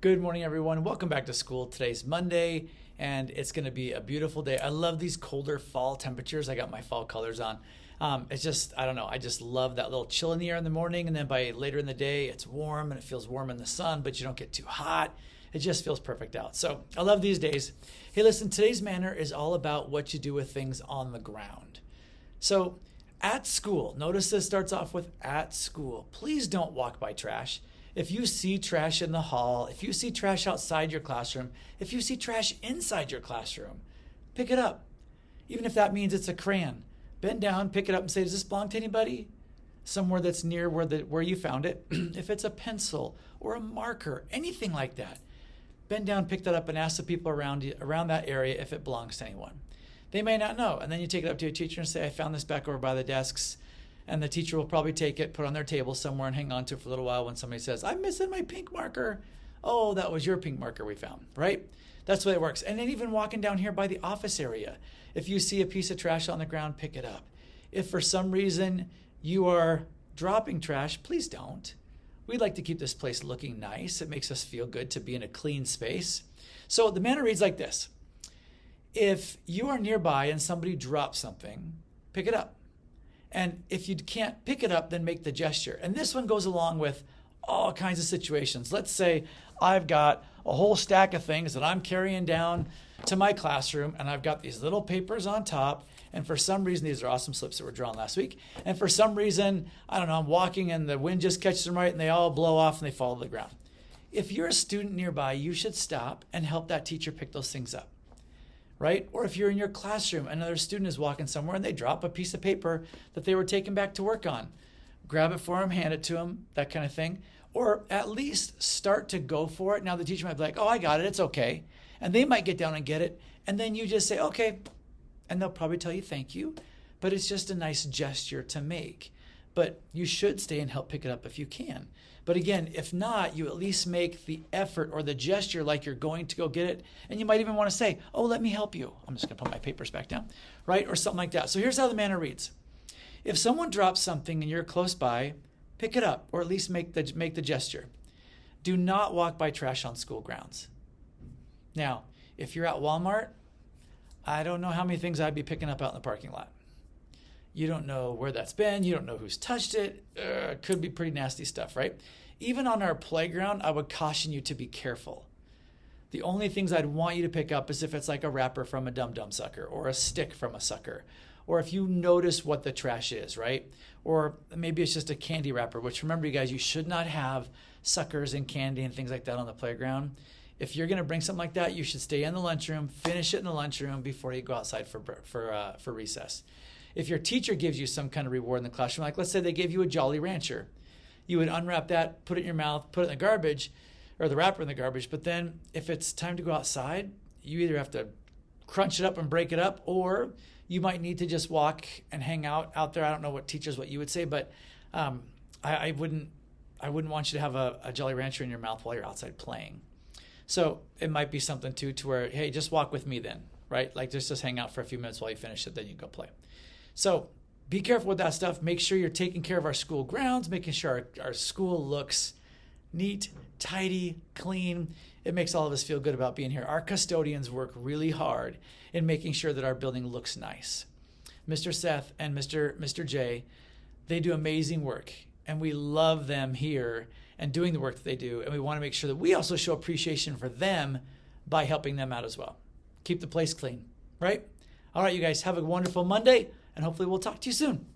Good morning, everyone. Welcome back to school. Today's Monday, and it's going to be a beautiful day. I love these colder fall temperatures. I got my fall colors on. It's just, I don't know, I just love that little chill in the air in the morning, and then by later in the day, it's warm, and it feels warm in the sun, but you don't get too hot. It just feels perfect out. So I love these days. Hey, listen, today's manner is all about what you do with things on the ground. So at school, notice this starts off with at school. Please don't walk by trash. If you see trash in the hall, if you see trash outside your classroom, if you see trash inside your classroom, pick it up. Even if that means it's a crayon. Bend down, pick it up and say, does this belong to anybody? Somewhere that's near where you found it. If it's a pencil or a marker, anything like that, bend down, pick that up, and ask the people around that area if it belongs to anyone. They may not know. And then you take it up to your teacher and say, I found this back over by the desks. And the teacher will probably take it, put it on their table somewhere, and hang on to it for a little while when somebody says, I'm missing my pink marker. Oh, that was your pink marker we found, right? That's the way it works. And then even walking down here by the office area, if you see a piece of trash on the ground, pick it up. If for some reason you are dropping trash, please don't. We'd like to keep this place looking nice. It makes us feel good to be in a clean space. So the manner reads like this. If you are nearby and somebody drops something, pick it up. And if you can't pick it up, then make the gesture. And this one goes along with all kinds of situations. Let's say I've got a whole stack of things that I'm carrying down to my classroom, and I've got these little papers on top. And for some reason, these are awesome slips that were drawn last week. And for some reason, I don't know, I'm walking and the wind just catches them right and they all blow off and they fall to the ground. If you're a student nearby, you should stop and help that teacher pick those things up. Right? Or if you're in your classroom, another student is walking somewhere and they drop a piece of paper that they were taking back to work on. Grab it for them, hand it to them, that kind of thing. Or at least start to go for it. Now the teacher might be like, oh, I got it, it's okay. And they might get down and get it. And then you just say, okay. And they'll probably tell you thank you. But it's just a nice gesture to make. But you should stay and help pick it up if you can. But again, if not, you at least make the effort or the gesture like you're going to go get it. And you might even want to say, oh, let me help you. I'm just going to put my papers back down, right? Or something like that. So here's how the manner reads. If someone drops something and you're close by, pick it up or at least make the gesture. Do not walk by trash on school grounds. Now, if you're at Walmart, I don't know how many things I'd be picking up out in the parking lot. You don't know where that's been. You don't know who's touched it. Could be pretty nasty stuff, right? Even on our playground, I would caution you to be careful. The only things I'd want you to pick up is if it's like a wrapper from a Dum Dum sucker or a stick from a sucker, or if you notice what the trash is, right? Or maybe it's just a candy wrapper, which remember, you guys, you should not have suckers and candy and things like that on the playground. If you're going to bring something like that, you should stay in the lunchroom, finish it in the lunchroom before you go outside for recess. If your teacher gives you some kind of reward in the classroom, like let's say they gave you a Jolly Rancher, you would unwrap that, put it in your mouth, put it in the garbage, or the wrapper in the garbage. But then if it's time to go outside, you either have to crunch it up and break it up, or you might need to just walk and hang out there. I don't know what you would say, but I wouldn't want you to have a Jolly Rancher in your mouth while you're outside playing. So it might be something to where, hey, just walk with me then, right? Like just hang out for a few minutes while you finish it, then you go play. So be careful with that stuff. Make sure you're taking care of our school grounds, making sure our school looks neat, tidy, clean. It makes all of us feel good about being here. Our custodians work really hard in making sure that our building looks nice. Mr. Seth and Mr. Jay, they do amazing work, and we love them here and doing the work that they do, and we want to make sure that we also show appreciation for them by helping them out as well. Keep the place clean, right? All right, you guys, have a wonderful Monday, and hopefully we'll talk to you soon.